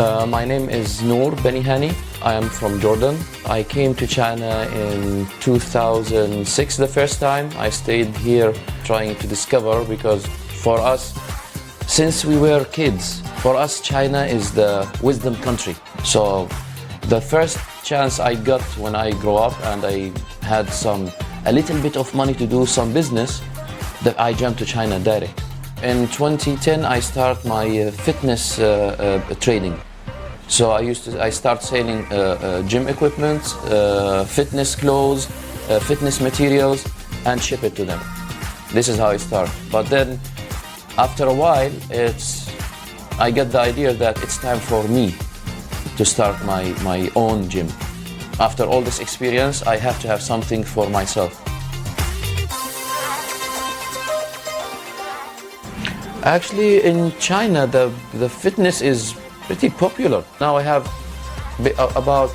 My name is Noor Benihani. I am from Jordan. I came to China in 2006 the first time. I stayed here trying to discover, because for us, since we were kids, for us China is the wisdom country. So the first chance I got when I grew up and I had a little bit of money to do some business, that I jumped to China direct. In 2010 I start my fitness trading. So I start selling gym equipment, fitness clothes, fitness materials, and ship it to them. This is how I start. But then after a while, I get the idea that it's time for me to start my own gym. After all this experience, I have to have something for myself. Actually, in China, the fitness is pretty popular. Now I have about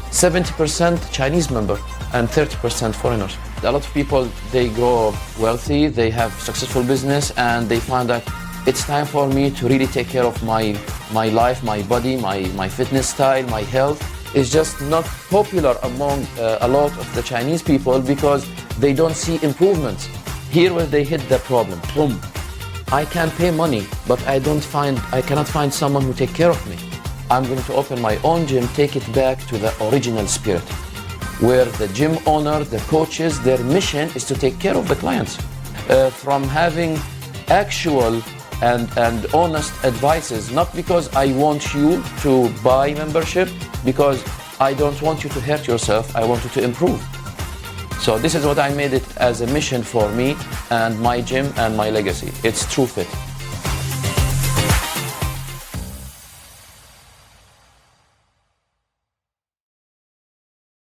70% Chinese member and 30% foreigners. A lot of people, they grow wealthy, they have successful business, and they find that it's time for me to really take care of my life, my body, my fitness style, my health. It's just not popular among a lot of the Chinese people because they don't see improvements. Here where they hit the problem, boom. I can pay money, but I cannot find someone who take care of me. I'm going to open my own gym, take it back to the original spirit, where the gym owner, the coaches, their mission is to take care of the clients. From having actual and honest advices, not because I want you to buy membership, because I don't want you to hurt yourself, I want you to improve. So this is what I made it as a mission for me and my gym and my legacy. It's True Fit.